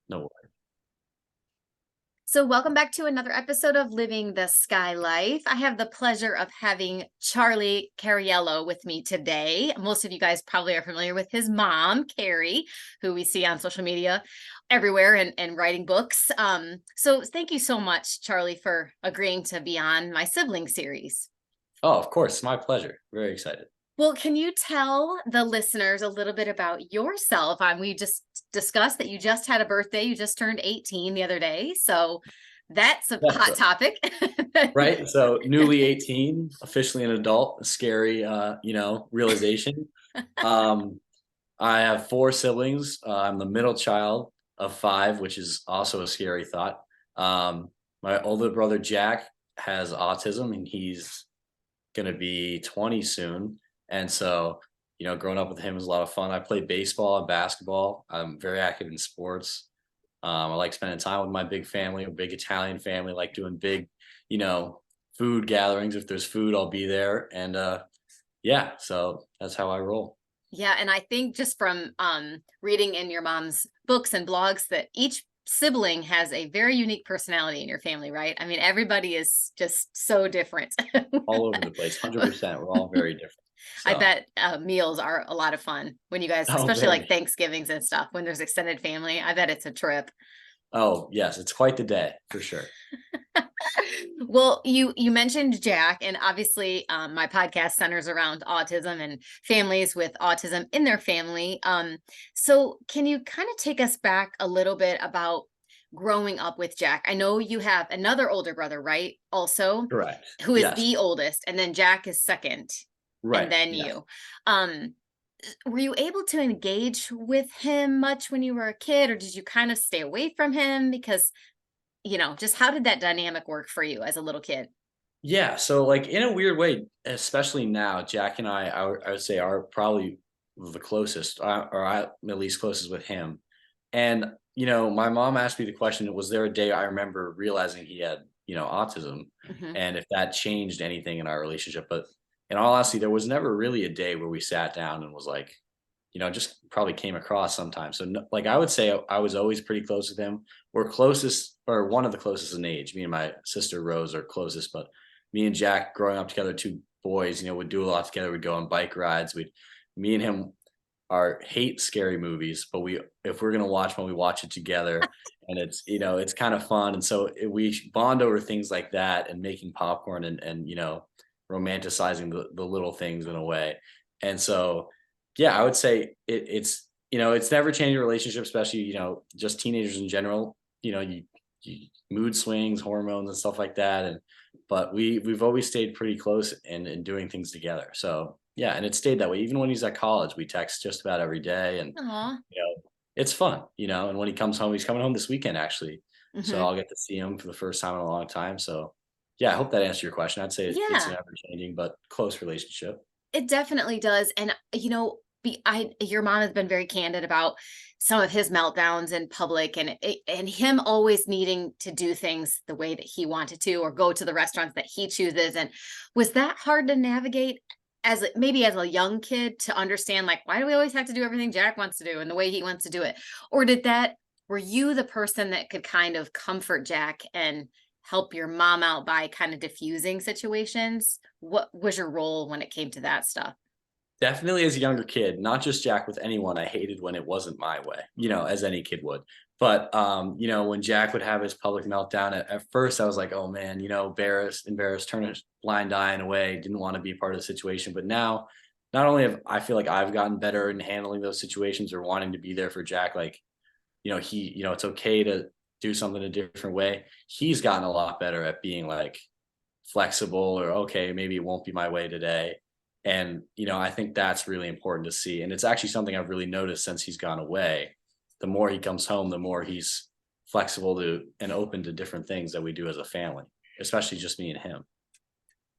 No worries. So welcome back to another episode of Living the Sky Life. I have the pleasure of having Charlie Cariello with me today. Most of you guys probably are familiar with his mom, Carrie, who we see on social media everywhere and writing books. So thank you so much, Charlie, for agreeing to be on my sibling series. Oh, of course. My pleasure. Very excited. Well, can you tell the listeners a little bit about yourself? We just discussed that you just had a birthday. You just turned 18 the other day. So that's a Yeah, hot topic. right. So newly 18, officially an adult, a scary, realization. Um, I have four siblings. I'm the middle child of five, which is also a scary thought. My older brother, Jack, has autism and he's going to be 20 soon. And so, growing up with him was a lot of fun. I played baseball and basketball. I'm very active in sports. I like spending time with my big family, a big Italian family, like doing big, you know, food gatherings. If there's food, I'll be there. And yeah, so that's how I roll. Yeah, and I think just from reading in your mom's books and blogs that each sibling has a very unique personality in your family, right? I mean, everybody is just so different. All over the place, 100%. We're all very different. I So, bet meals are a lot of fun when you guys, oh, especially like very. Thanksgivings and stuff, when there's extended family. I bet it's a trip. Oh, yes, it's quite the day for sure. Well, you mentioned Jack, and obviously, my podcast centers around autism and families with autism in their family. So can you kind of take us back a little bit about growing up with Jack? I know you have another older brother, right? Also, Correct. who is Yes. the oldest, and then Jack is second, and Right. then Yes. you. Um, were you able to engage with him much when you were a kid, or did you kind of stay away from him because just how did that dynamic work for you as a little kid? Yeah, so, like, in a weird way, especially now, Jack and I would say are probably the closest, or I'm at least closest with him. And, my mom asked me the question, was there a day I remember realizing he had, autism, Mhm. and if that changed anything in our relationship? But in all honesty, there was never really a day where we sat down and was like, just probably came across sometimes. So, no, like, I would say I was always pretty close with him. We're closest, or one of the closest in age. Me and my sister Rose are closest, but me and Jack growing up together, two boys, would do a lot together. We'd go on bike rides. Me and him are hate scary movies, but if we're gonna watch one, we watch it together, and it's kind of fun. And so we bond over things like that, and making popcorn, and romanticizing the little things in a way. And so, yeah, I would say it's never changed a relationship, especially just teenagers in general. You mood swings, hormones, and stuff like that, and but we've always stayed pretty close and doing things together. So yeah, and it stayed that way. Even when he's at college, we text just about every day, and Aw. it's fun. And when he comes home, he's coming home this weekend actually, so Mhm. I'll get to see him for the first time in a long time. So yeah, I hope that answered your question. I'd say it's an Yeah, ever changing but close relationship. it definitely does, and, your mom has been very candid about some of his meltdowns in public and him always needing to do things the way that he wanted to or go to the restaurants that he chooses, and was that hard to navigate maybe as a young kid to understand, like, why do we always have to do everything Jack wants to do and the way he wants to do it? Or were you the person that could kind of comfort Jack and help your mom out by kind of diffusing situations? What was your role when it came to that stuff? Definitely as a younger kid, not just Jack, with anyone, I hated when it wasn't my way, as any kid would. But when Jack would have his public meltdown, at first I was like, oh man, embarrassed, turn a blind eye in a way, didn't want to be part of the situation. But now, not only have I feel like I've gotten better in handling those situations or wanting to be there for Jack, like, it's okay to do something a different way. He's gotten a lot better at being like flexible, or okay, maybe it won't be my way today. And I think that's really important to see, and it's actually something I've really noticed since he's gone away. The more he comes home, the more he's flexible to and open to different things that we do as a family, especially just me and him.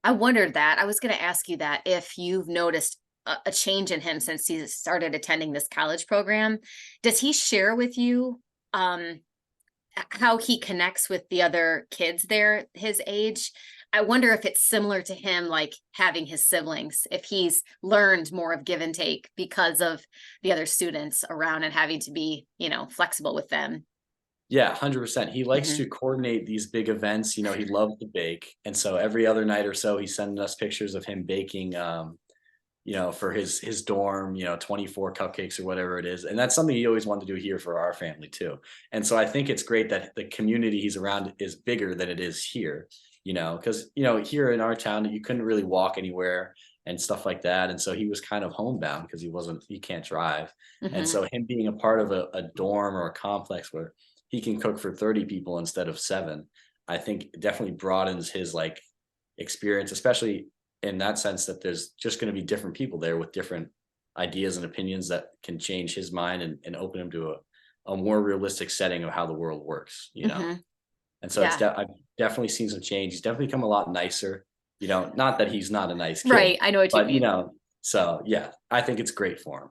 I wondered that. I was going to ask you that if you've noticed a change in him since he started attending this college program. Does he share with you um, how he connects with the other kids there his age? I wonder if it's similar to him, like having his siblings, if he's learned more of give and take because of the other students around and having to be, flexible with them. Yeah, 100%. He likes Hmm. to coordinate these big events. He loves to bake, and so every other night or so, he's sending us pictures of him baking, for his dorm, 24 cupcakes or whatever it is. And that's something he always wanted to do here for our family too. And so I think it's great that the community he's around is bigger than it is here, because, here in our town, you couldn't really walk anywhere and stuff like that. And so he was kind of homebound because he can't drive. And Hmm. so him being a part of a dorm or a complex where he can cook for 30 people instead of seven, I think definitely broadens his like experience, especially in that sense that there's just going to be different people there with different ideas and opinions that can change his mind and open him to a more realistic setting of how the world works. Hmm. And so Yeah. I've definitely seen some change. He's definitely become a lot nicer, not that he's not a nice Right. kid, I know what you but mean. so yeah, I think it's great for him.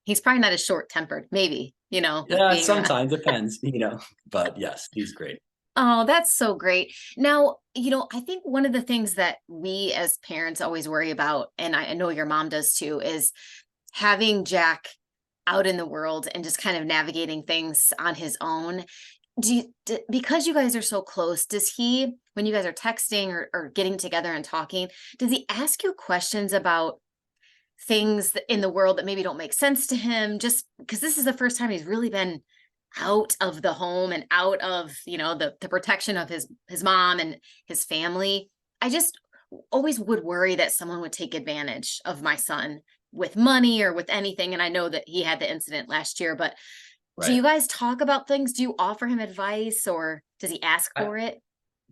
He's probably not as short tempered, maybe, with Yeah, being around. sometimes depends, but yes, he's great. Oh, that's so great. Now, I think one of the things that we as parents always worry about, and I know your mom does too, is having Jack out in the world and just kind of navigating things on his own. Because you guys are so close, does he, when you guys are texting or getting together and talking, does he ask you questions about things in the world that maybe don't make sense to him? Just because this is the first time he's really been out of the home and out of, the protection of his mom and his family. I just always would worry that someone would take advantage of my son with money or with anything. And I know that he had the incident last year, but do Right. you guys talk about things? Do you offer him advice or does he ask I for it?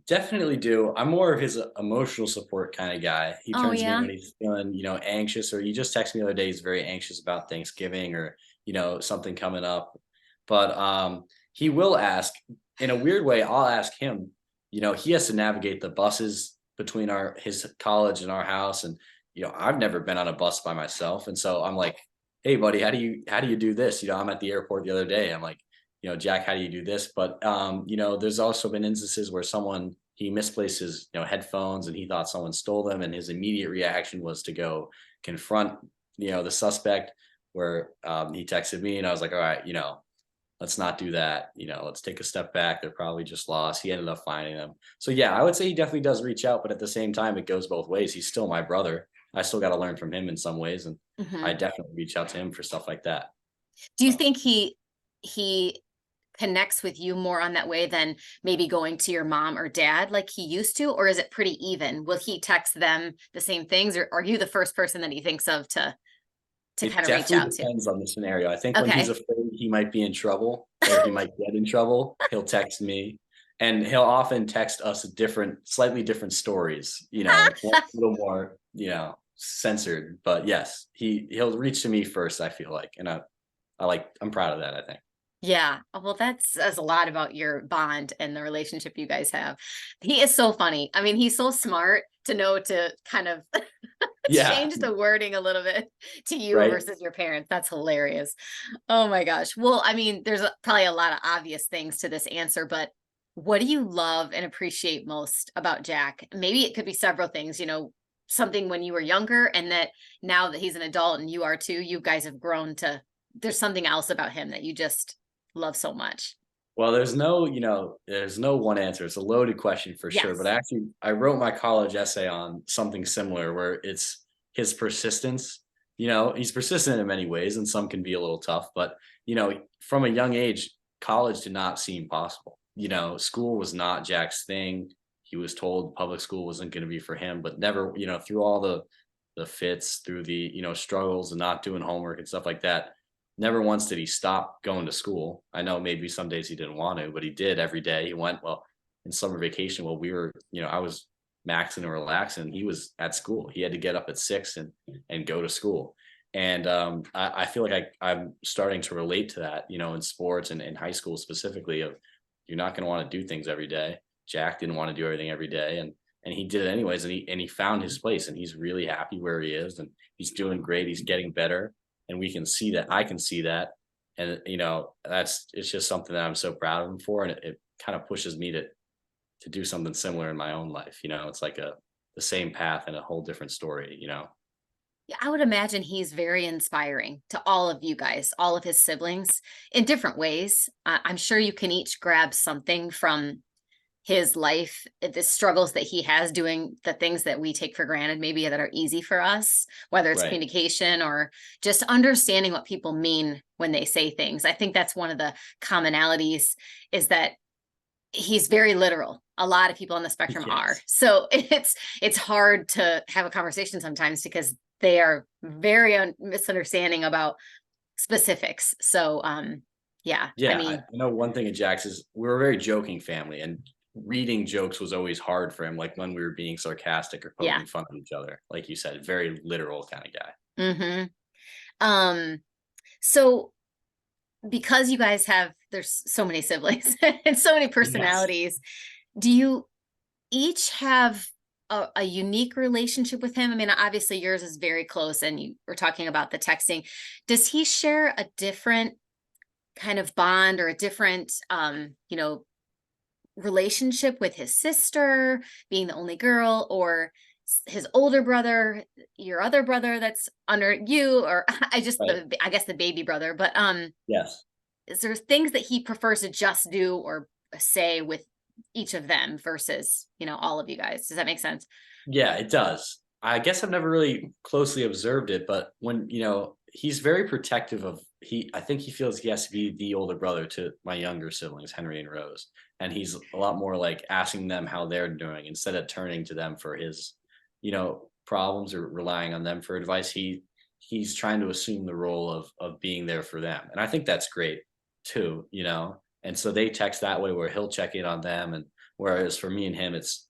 definitely do. I'm more of his emotional support kind of guy. He Oh, turns to me yeah. when he's feeling, anxious, or he just texted me the other day. He's very anxious about Thanksgiving or, something coming up. But he will ask in a weird way. I'll ask him. He has to navigate the buses between his college and our house, and I've never been on a bus by myself, and so I'm like, hey, buddy, how do you do this? I'm at the airport the other day. I'm like, Jack, how do you do this? But there's also been instances where he misplaced his, headphones and he thought someone stole them, and his immediate reaction was to go confront, the suspect. Where he texted me, and I was like, all right, let's not do that. Let's take a step back. They're probably just lost. He ended up finding them. So yeah, I would say he definitely does reach out, but at the same time, it goes both ways. He's still my brother. I still got to learn from him in some ways, and I Hmm. definitely reach out to him for stuff like that. Do you So. think he connects with you more on that way than maybe going to your mom or dad like he used to, or is it pretty even? Will he text them the same things, or are you the first person that he thinks of to It kind of reach definitely out to? depends on the scenario. I think when he's Okay. afraid he might be in trouble or he might get in trouble, he'll text me, and he'll often text us slightly different stories, one a little more, censored. But yes, he'll reach to me first, I feel like. And I'm proud of that, I think. Yeah. Well, that says a lot about your bond and the relationship you guys have. He is so funny. I mean, he's so smart to know to kind of Yeah, change the wording a little bit to you right. versus your parents. That's hilarious. Oh my gosh. Well, I mean, there's probably a lot of obvious things to this answer, but what do you love and appreciate most about Jack? Maybe it could be several things, something when you were younger and that now that he's an adult and you are too, you guys have grown to, there's something else about him that you just love so much. Well, there's no one answer. It's a loaded question for sure. But Yes. actually, I wrote my college essay on something similar where it's his persistence. He's persistent in many ways, and some can be a little tough. But, from a young age, college did not seem possible. School was not Jack's thing. He was told public school wasn't going to be for him, but never, through all the fits, through the, struggles and not doing homework and stuff like that, never once did he stop going to school. I know maybe some days he didn't want to, but he did every day. He went, well, in summer vacation, well, we were, I was maxing and relaxing. He was at school. He had to get up at 6 and go to school. And I feel like I'm starting to relate to that, in sports and in high school specifically. Of you're not going to want to do things every day. Jack didn't want to do everything every day, and he did it anyways. And he found his place, and he's really happy where he is, and he's doing great. He's getting better, and we can see that. I can see that, and it's just something that I'm so proud of him for, and it kind of pushes me to do something similar in my own life. It's like the same path and a whole different story. I would imagine he's very inspiring to all of you guys, all of his siblings in different ways. I'm sure you can each grab something from his life, the struggles that he has doing the things that we take for granted, maybe that are easy for us, whether it's Right. communication or just understanding what people mean when they say things. I think that's one of the commonalities is that he's very literal. A lot of people on the spectrum are. Yes. So it's hard to have a conversation sometimes because they are very misunderstanding about specifics. So yeah, I Yeah, I mean, know one thing at Jax is we're a very joking family, and reading jokes was always hard for him, like when we were being sarcastic or yeah. poking fun at each other. Like you said, very literal kind of guy. Hmm. Um, so because you guys have there's so many siblings and so many Yes. personalities, do you each have a unique relationship with him? I mean, obviously yours is very close and you were talking about the texting. Does he share a different kind of bond or a different relationship with his sister being the only girl or his older brother, your other brother that's under you, or Right. I guess the baby brother, but Yes. is there things that he prefers to just do or say with each of them versus, all of you guys? Does that make sense? Yeah, it does. I guess I've never really closely observed it, but when, he's very protective of I think he feels he has to be the older brother to my younger siblings, Henry and Rose. And he's a lot more like asking them how they're doing instead of turning to them for his, problems or relying on them for advice. He's trying to assume the role of being there for them. And I think that's great too. And so they text that way where he'll check in on them, and whereas for me and him, it's,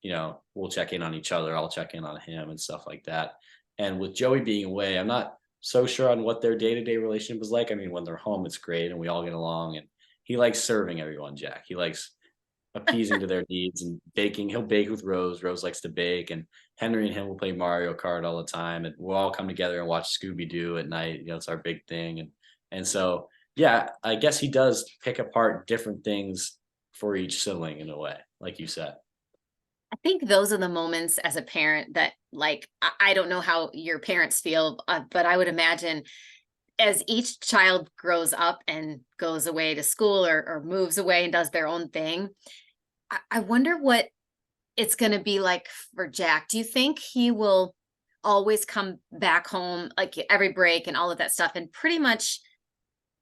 we'll check in on each other. I'll check in on him and stuff like that. And with Joey being away, I'm not so sure on what their day-to-day relationship is like. I mean, when they're home, it's great and we all get along. And he likes serving everyone, Jack. He likes appeasing to their needs and baking. He'll bake with Rose. Rose likes to bake. And Henry and him will play Mario Kart all the time. And we'll all come together and watch Scooby Doo at night. It's our big thing. And so yeah, I guess he does pick apart different things for each sibling in a way, like you said. I think those are the moments as a parent that, like, I don't know how your parents feel, but I would imagine as each child grows up and goes away to school or moves away and does their own thing, I wonder what it's going to be like for Jack. Do you think he will always come back home, like every break and all of that stuff, and pretty much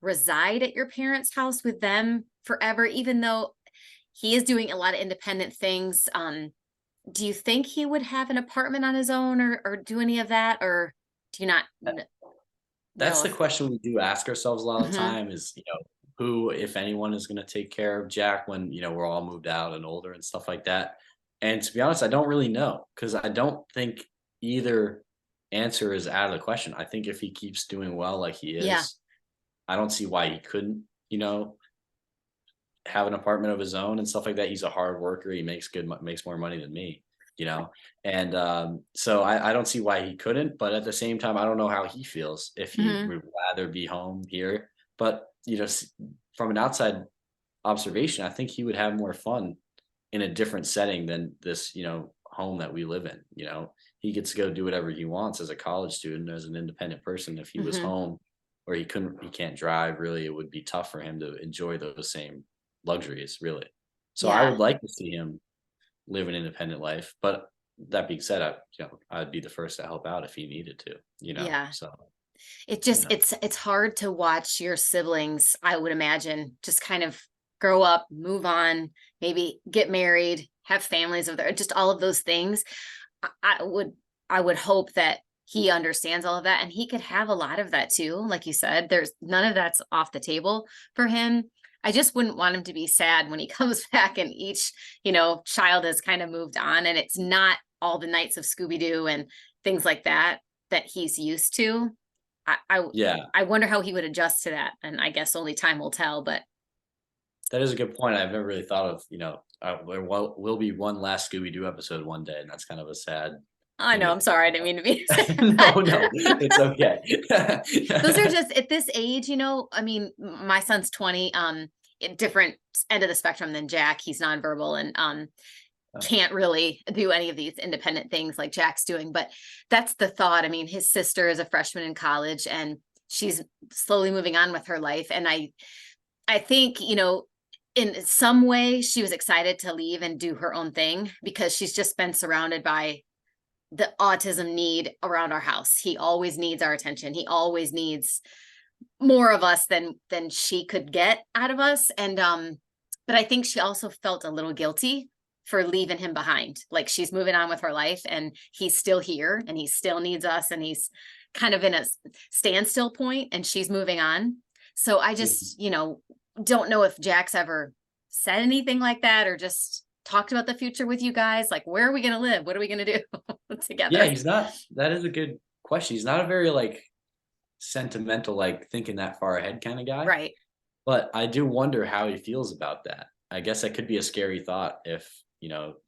reside at your parents' house with them forever, even though he is doing a lot of independent things? Do you think he would have an apartment on his own or do any of that? Or do you not That's know the if, question we do ask ourselves a lot of the Mhm. time is, who, if anyone, is going to take care of Jack when, we're all moved out and older and stuff like that. And to be honest, I don't really know because I don't think either answer is out of the question. I think if he keeps doing well like he Yeah. is, I don't see why he couldn't, have an apartment of his own and stuff like that. He's a hard worker. He makes more money than me. And so I don't see why he couldn't. But at the same time, I don't know how he feels if he Hmm. would rather be home here. But from an outside observation, I think he would have more fun in a different setting than this, home that we live in. He gets to go do whatever he wants as a college student, as an independent person. If he was Hmm. home or he can't drive, really, it would be tough for him to enjoy those same luxuries, really. So I Yeah. would like to see him live an independent life, but that being said, I'd be the first to help out if he needed to. Yeah. So, It just yeah. it's hard to watch your siblings, I would imagine, just kind of grow up, move on, maybe get married, have families of their just all of those things. I would hope that he understands all of that and he could have a lot of that too. Like you said, there's none of that's off the table for him. I just wouldn't want him to be sad when he comes back and each, child has kind of moved on and it's not all the nights of Scooby Doo and things like that that he's used to. I, I Yeah, I wonder how he would adjust to that, and I guess only time will tell. But that is a good point. I've never really thought of, there will be one last Scooby Doo episode one day, and that's kind of a sad I thing know to I'm think sorry, I didn't about. mean to be No, sad. no, it's okay. Those are just at this age, I mean, my son's 20, different end of the spectrum than Jack. He's nonverbal, and can't really do any of these independent things like Jack's doing. But that's the thought. I mean, his sister is a freshman in college and she's slowly moving on with her life. And I think, in some way she was excited to leave and do her own thing because she's just been surrounded by the autism need around our house. He always needs our attention. He always needs more of us than she could get out of us. And but I think she also felt a little guilty for leaving him behind. Like she's moving on with her life and he's still here and he still needs us and he's kind of in a standstill point and she's moving on. So I just, don't know if Jack's ever said anything like that or just talked about the future with you guys. Like, where are we going to live? What are we going to do Yeah, together? he's not that is a good question. He's not a very, like, sentimental, like, thinking that far ahead kinda guy, Right. but I do wonder how he feels about that. I guess that could be a scary thought if,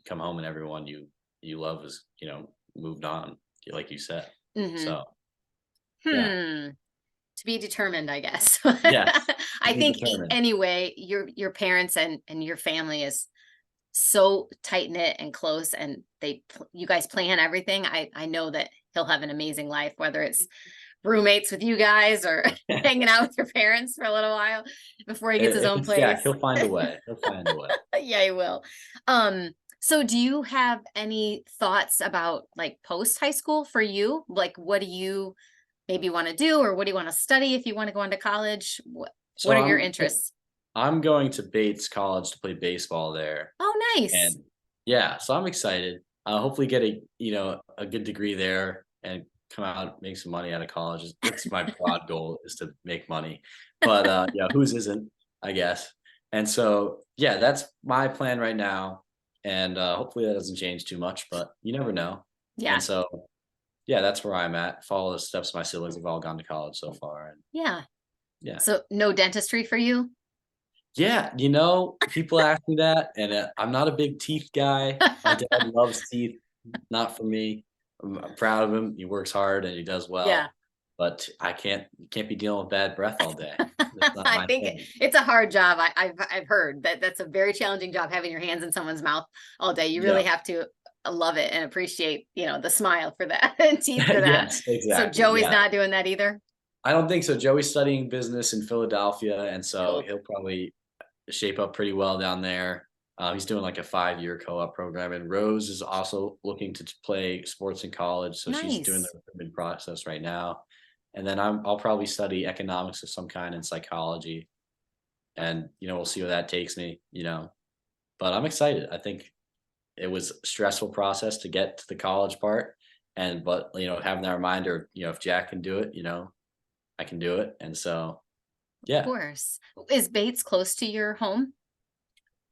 come home and everyone you love is, moved on, like you said. Hmm. So, yeah. Hmm. To be determined, I guess. Yes. To I be think determined. anyway, your parents and your family is so tight knit and close, and you guys plan everything. I know that he'll have an amazing life, whether it's roommates with you guys or hanging out with your parents for a little while before he gets his If own it's Jack, place. he'll find a way. He'll find a way. Yeah, he will. So do you have any thoughts about like post high school for you? Like, what do you maybe want to do, or what do you want to study if you want to go into college? What So are your interests? I'm going to Bates College to play baseball there, Oh, nice. and yeah, so I'm excited. Hopefully get a good degree there and come out, make some money out of college. That's my broad goal is to make money. But yeah, whose isn't, I guess. And so yeah, that's my plan right now. And hopefully that doesn't change too much, but you never know. And Yeah. so yeah, that's where I'm at. Follow the steps my siblings have all gone to college so far. And Yeah. yeah. So no dentistry for you? Yeah, people ask me that, and, I'm not a big teeth guy. My dad loves teeth, not for me. I'm proud of him, he works hard and he does Yeah. well, but I can't be dealing with bad breath all day. That's not I my think thing. it's a hard job. I've heard that that's a very challenging job having your hands in someone's mouth all day. You really Yep. have to love it and appreciate, the smile for that and teeth for that. Yes, So exactly, Joey's yeah. not doing that either. I don't think so. Joey's studying business in Philadelphia, and so Cool. he'll probably shape up pretty well down there. He's doing like a 5-year co-op program, and Rose is also looking to play sports in college, so she's doing the Nice. recruitment process right now. And then I'll probably study economics of some kind and psychology, and we'll see where that takes me. But I'm excited. I think it was a stressful process to get to the college part, and but having that reminder, if Jack can do it, I can do it, and so Of yeah. course. Is Bates close to your home?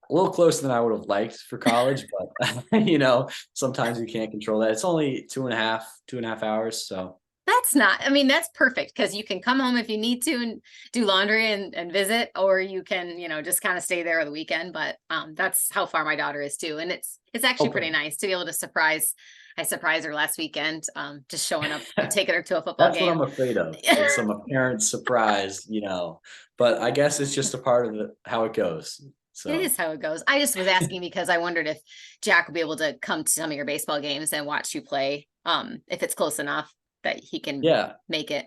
A little closer than I would have liked for college, but sometimes you can't control that. It's only 2.5 hours. So That's not, I mean, that's perfect because you can come home if you need to and do laundry and visit, or you can, just kind of stay there the weekend. But that's how far my daughter is too. And it's actually pretty open. nice to be able to I surprised her last weekend, just showing up, taking her to a football That's what game. I'm afraid of, is some apparent surprise, but I guess it's just a part of how it goes. It So is how it goes. I just was asking because I wondered if Jack would be able to come to some of your baseball games and watch you play, if it's close enough that he can yeah, make it.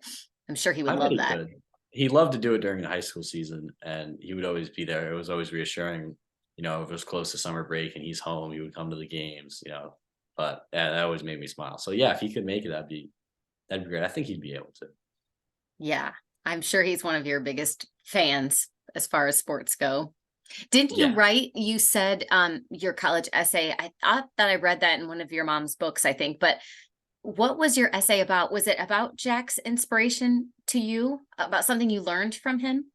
I'm sure he would I bet love he that. could. He loved to do it during the high school season, and he would always be there. It was always reassuring, if it was close to summer break and he's home, he would come to the games. But yeah, that always made me smile. So yeah, if he could make it, that'd be great. I think he'd be able to. Yeah, I'm sure he's one of your biggest fans as far as sports go. Didn't you Yeah. write, you said your college essay? I thought that I read that in one of your mom's books, I think, but what was your essay about? Was it about Jack's inspiration to you? About something you learned from him?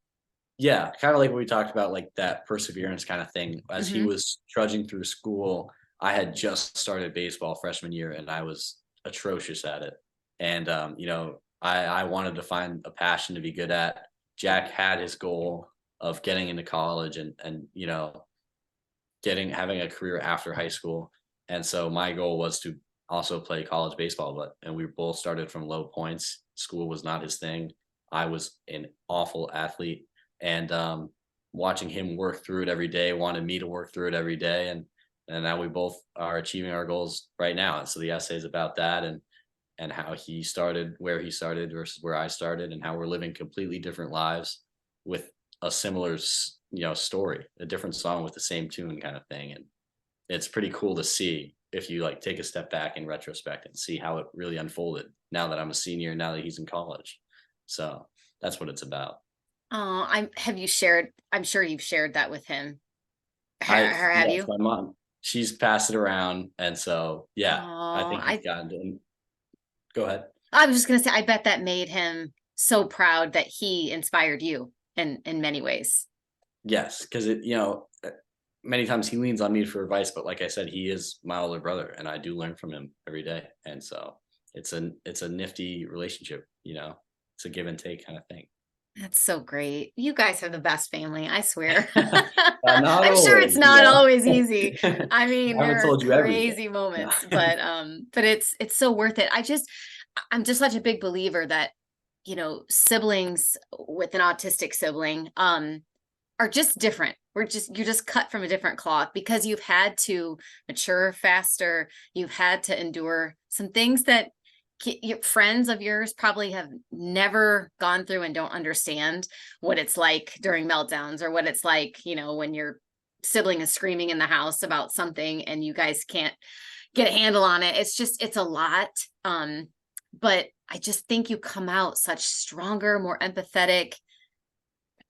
Yeah, kinda like what we talked about, like that perseverance kinda thing. As he Hmm. was trudging through school, I had just started baseball freshman year, and I was atrocious at it. And, I wanted to find a passion to be good at. Jack had his goal of getting into college and having a career after high school. And so my goal was to also play college baseball, and we both started from low points. School was not his thing. I was an awful athlete, and watching him work through it every day, wanted me to work through it every day. And and now we both are achieving our goals right now. And so the essay is about that, and how he started where he started versus where I started, and how we're living completely different lives with a similar story, a different song with the same tune kind of thing. And it's pretty cool to see if you like take a step back in retrospect and see how it really unfolded now that I'm a senior, now that he's in college. So that's what it's about. Oh, I'm sure you've shared that with him. I Or have Yes, you? my mom, she's passed it around, and so yeah, I Oh, think he's gotten to. Go ahead. I was just gonna say, I bet that made him so proud that he inspired you in many ways. Yes, because many times he leans on me for advice, but like I said, he is my older brother, and I do learn from him every day, and so it's a nifty relationship. It's a give and take kind of thing. That's so great. You guys are the best family, I swear. Not I'm sure it's always, not always easy. I mean, I haven't there are told you everything. crazy No. moments, but it's so worth it. I'm just such a big believer that, siblings with an autistic sibling, are just different. You're just cut from a different cloth because you've had to mature faster. You've had to endure some things that your friends of yours probably have never gone through and don't understand what it's like during meltdowns, or what it's like, when your sibling is screaming in the house about something and you guys can't get a handle on it. It's a lot. But I just think you come out such stronger, more empathetic.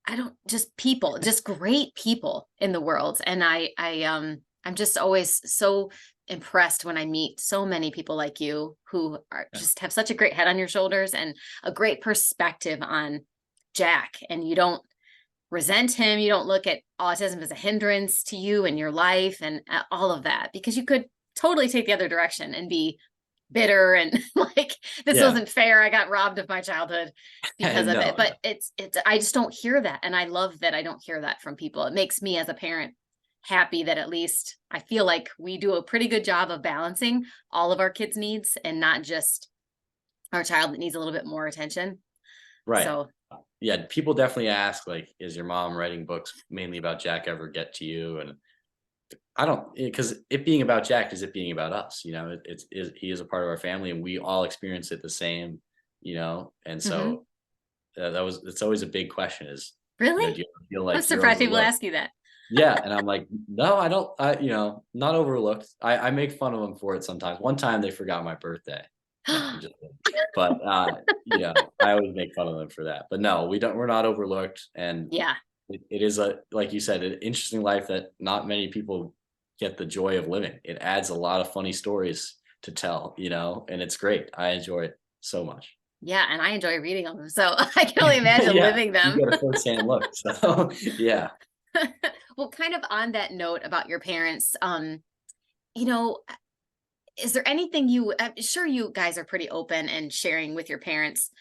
I don't just people, just great people in the world. And I'm just always so impressed when I meet so many people like you who are just have such a great head on your shoulders and a great perspective on Jack. And you don't resent him. You don't look at autism as a hindrance to you and your life and all of that, because you could totally take the other direction and be bitter and like, this Yeah. wasn't fair. I got robbed of my childhood because of No, it. no. But it's I just don't hear that. And I love that I don't hear that from people. It makes me as a parent happy that at least I feel like we do a pretty good job of balancing all of our kids' needs and not just our child that needs a little bit more attention. Right. So Yeah, people definitely ask, like, is your mom writing books mainly about Jack ever get to you? And I don't, because it being about Jack is it being about us. He is a part of our family, and we all experience it the same. And mhm. so it's always a big question is, do Really? you ever feel I'm like you're surprised people overlooked? ask you that. Yeah, and I'm like, no, I don't. Not overlooked. I make fun of them for it sometimes. One time they forgot my birthday. No, I'm just kidding. But I always make fun of them for that. But no, we don't. We're not overlooked, and Yeah. it is a like you said, an interesting life that not many people get the joy of living. It adds a lot of funny stories to tell, and it's great. I enjoy it so much. Yeah, and I enjoy reading them, so I can only imagine Yeah, living you them. get a firsthand look. So yeah. Well, kind of on that note about your parents, you know, is there anything I'm sure you guys are pretty open and sharing with your parents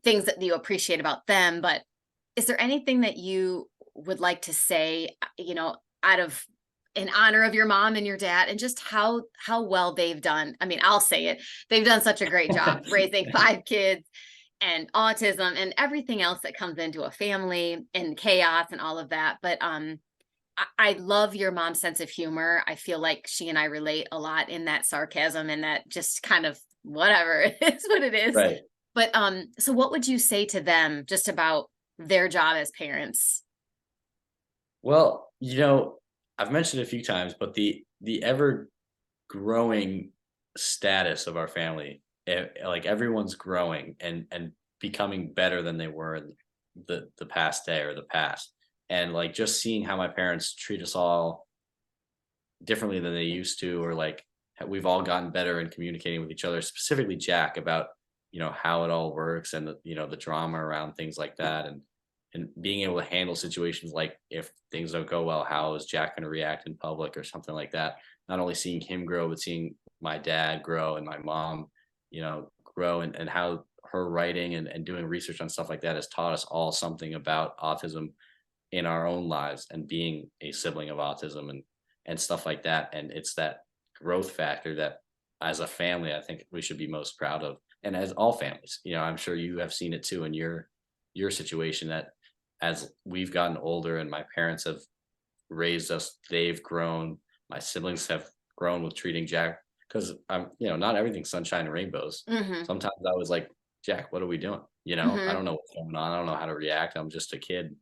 things that you appreciate about them, but is there anything that you would like to say, out of in honor of your mom and your dad and just how well they've done? I mean, I'll say it. They've done such a great job raising five kids and autism and everything else that comes into a family and chaos and all of that. But I love your mom's sense of humor. I feel like she and I relate a lot in that sarcasm and that just kind of whatever it is what it is. Right. But so what would you say to them just about their job as parents? Well, I've mentioned it a few times, but the ever growing status of our family, like everyone's growing and becoming better than they were in the past day or the past. And like just seeing how my parents treat us all differently than they used to, or like we've all gotten better in communicating with each other, specifically Jack, about how it all works, and the drama around things like that, and being able to handle situations like if things don't go well, how is Jack going to react in public or something like that. Not only seeing him grow, but seeing my dad grow and my mom grow, and how her writing and doing research on stuff like that has taught us all something about autism in our own lives, and being a sibling of autism and stuff like that. And it's that growth factor that as a family I think we should be most proud of, and as all families. I'm sure you have seen it too in your situation, that as we've gotten older and my parents have raised us, they've grown. my siblings have grown with treating Jack because not everything's sunshine and rainbows. Mhm. Sometimes I was like, Jack, what are we doing? I Mhm. don't know what's going on. I don't know how to react. I'm just a kid,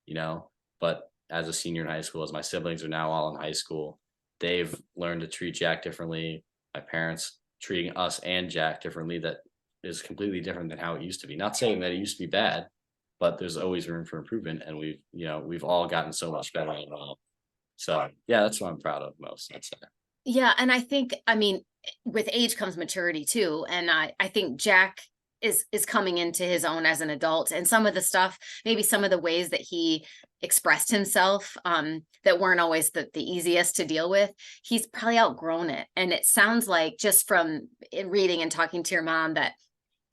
you know. But as a senior in high school, as my siblings are now all in high school, they've learned to treat Jack differently. My parents treating us and Jack differently, that is completely different than how it used to be. Not saying that it used to be bad, but there's always room for improvement, and we've all gotten so much better overall. So yeah, that's what I'm proud of most, I'd say. Yeah, and I think, I mean, with age comes maturity too, and I think Jack is coming into his own as an adult, and some of the stuff, maybe some of the ways that he expressed himself, that weren't always the easiest to deal with, he's probably outgrown it. And it sounds like, just from reading and talking to your mom, that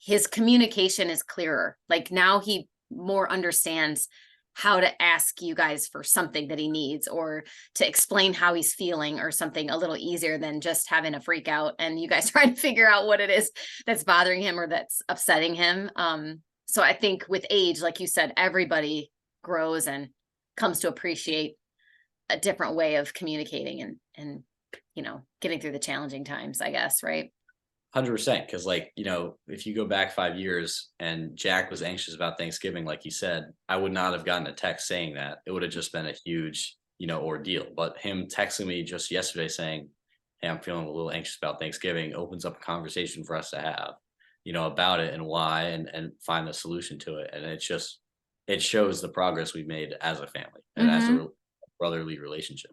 his communication is clearer. Like now he more understands how to ask you guys for something that he needs, or to explain how he's feeling, or something a little easier than just having a freak out and you guys trying to figure out what it is that's bothering him or that's upsetting him. So I think with age, like you said, everybody grows and comes to appreciate a different way of communicating, and getting through the challenging times, I guess, right? 100%. Because, like, if you go back 5 years and Jack was anxious about Thanksgiving, like you said, I would not have gotten a text saying that. It would have just been a huge, ordeal. But him texting me just yesterday saying, "Hey, I'm feeling a little anxious about Thanksgiving," opens up a conversation for us to have, about it and why, and find a solution to it. And it shows the progress we've made as a family and as a Hmm. brotherly relationship.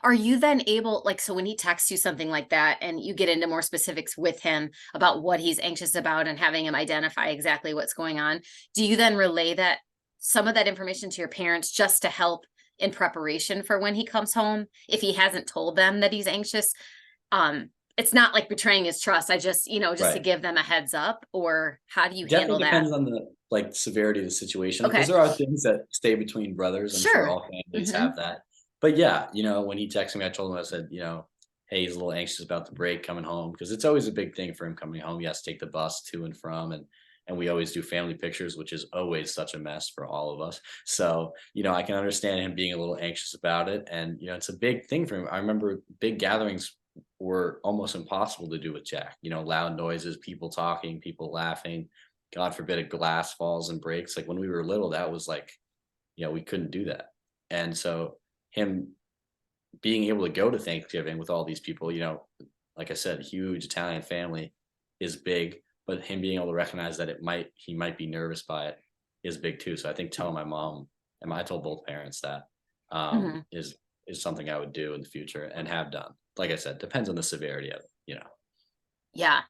Are you then able, like, so when he texts you something like that and you get into more specifics with him about what he's anxious about and having him identify exactly what's going on, do you then relay that, some of that information, to your parents, just to help in preparation for when he comes home? If he hasn't told them that he's anxious, it's not like betraying his trust. I just, just to Right. give them a heads up, or how do you handle Definitely that? depends on the, like, severity of the situation, because Okay. there are things that stay between brothers. I'm sure Sure. all families Hmm. have that. But yeah, when he texted me, I told him, I said, "Hey, he's a little anxious about the break coming home," because it's always a big thing for him coming home. He has to take the bus to and from, and we always do family pictures, which is always such a mess for all of us. So, I can understand him being a little anxious about it. And, it's a big thing for him. I remember big gatherings were almost impossible to do with Jack, loud noises, people talking, people laughing, God forbid a glass falls and breaks. Like when we were little, that was like, we couldn't do that. And so him being able to go to Thanksgiving with all these people, like I said, huge Italian family is big, but him being able to recognize that he might be nervous by it is big too. So I think telling my mom, and I told both parents that, Hmm. is something I would do in the future and have done. Like I said, depends on the severity of it. Yeah.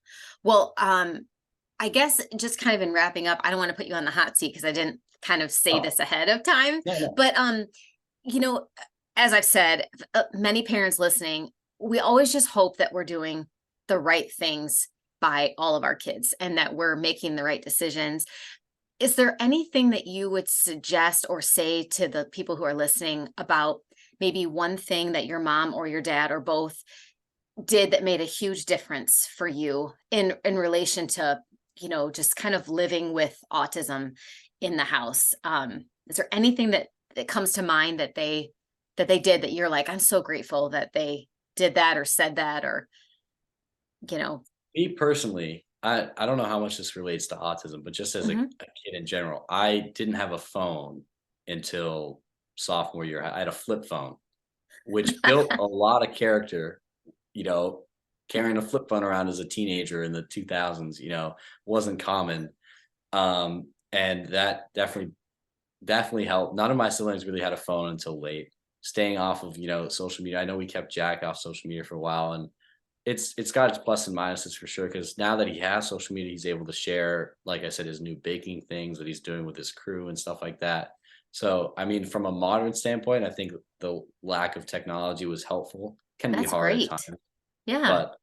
Well, I guess, just kind of in wrapping up, I don't want to put you on the hot seat because I didn't kind of say Oh, this ahead of time, yeah, no. but you know, as I've said, many parents listening, we always just hope that we're doing the right things by all of our kids and that we're making the right decisions. Is there anything that you would suggest or say to the people who are listening about maybe one thing that your mom or your dad or both did that made a huge difference for you in relation to, just kind of living with autism in the house? Is there anything that comes to mind that they did that you're like, I'm so grateful that they did that or said that, or you know Me personally, I don't know how much this relates to autism, but just as a Mhm. kid in general, I didn't have a phone until sophomore year. I had a flip phone, which built a lot of character. You know, Carrying a flip phone around as a teenager in the 2000s, wasn't common. And that definitely helped. None of my siblings really had a phone until late. Staying off of, social media. I know we kept Jack off social media for a while, and it's got its plus and minuses for sure. Because now that he has social media, he's able to share, like I said, his new baking things that he's doing with his crew and stuff like that. So, I mean, from a modern standpoint, I think the lack of technology was helpful. Can be That's hard at great. times, Yeah. but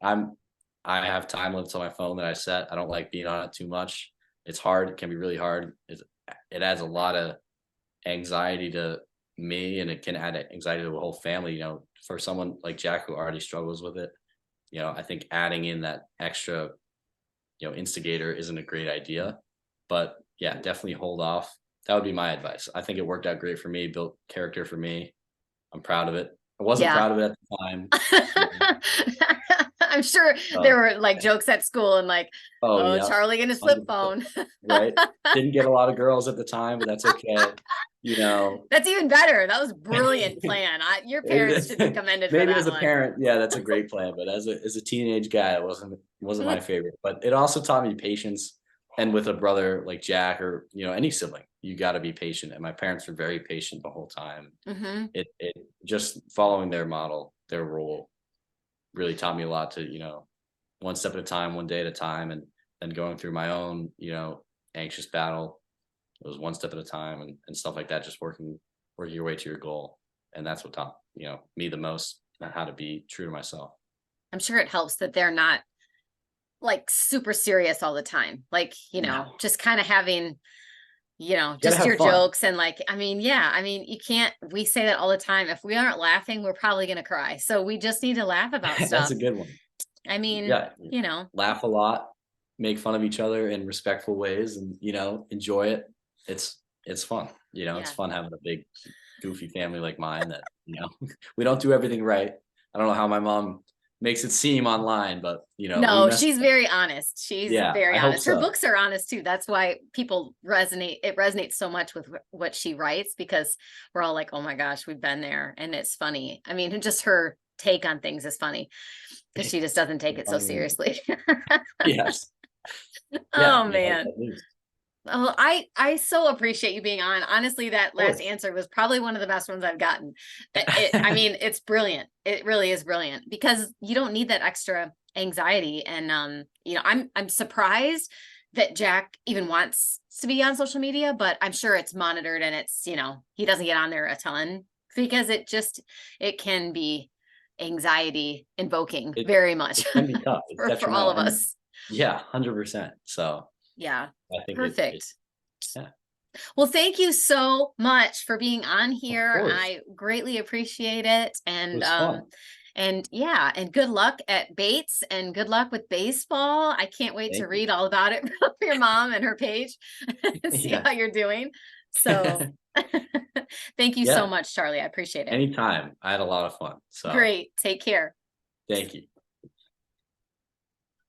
I'm I have time limits on my phone that I set. I don't like being on it too much. It's hard. It can be really hard. It adds a lot of anxiety to me, and it can add anxiety to the whole family. For someone like Jack who already struggles with it, I think adding in that extra, instigator isn't a great idea. But yeah, definitely hold off. That would be my advice. I think it worked out great for me, built character for me. I'm proud of it. I wasn't Yeah. proud of it at the time. You I'm sure know, there were like jokes at school and like, oh oh, yeah, Charlie and his flip 100%, phone. right? Didn't get a lot of girls at the time, but that's okay. You know, That's even better. That was brilliant plan. Your parents should be commended for maybe that as a one. parent, yeah, that's a great plan. But as a teenage guy, it wasn't my favorite. But it also taught me patience. And with a brother like Jack, or any sibling, you got to be patient. And my parents were very patient the whole time. Hmm. It just following their model, their rule, really taught me a lot to one step at a time, one day at a time, and then going through my own anxious battle. It was one step at a time, and stuff like that, just working your way to your goal. And that's what taught me the most, how to be true to myself. I'm sure it helps that they're not like super serious all the time. Like, No, just kind of having, you gotta just have your fun. jokes and like, I mean, yeah, I mean, you can't, we say that all the time. If we aren't laughing, we're probably going to cry. So we just need to laugh about That's stuff. a good one. I mean, Yeah, laugh a lot, make fun of each other in respectful ways, and enjoy it. It's fun. It's yeah. fun having a big goofy family like mine that we don't do everything right. I don't know how my mom makes it seem online, but we No, mess she's up. very honest. She's Yeah, very I hope honest. Her so. books are honest too. That's why people resonate. It resonates so much with what she writes because we're all like, oh my gosh, we've been there. And it's funny. I mean, just her take on things is funny because she just doesn't take It's it so funny to me. seriously. Yes. Yeah, Oh man. at least. Oh, I so appreciate you being on. Honestly, that Of last course. answer was probably one of the best ones I've gotten. I mean, it's brilliant. It really is brilliant because you don't need that extra anxiety. And I'm surprised that Jack even wants to be on social media, but I'm sure it's monitored and it's, he doesn't get on there a ton because it can be anxiety invoking It very much it can be tough. It's for all detrimental, of and us. yeah, 100%. So, Yeah. I think it Perfect. yeah, Well, thank you so much for being on of here. course. I greatly appreciate it. It was fun. And yeah, and good luck at Bates and good luck with baseball. I can't wait to Thank you. read all about it from your mom and her page and see Yeah. how you're doing. So thank you so Yeah, much, Charlie. I appreciate it. anytime. I had a lot of fun. So, Great. Take care. thank you.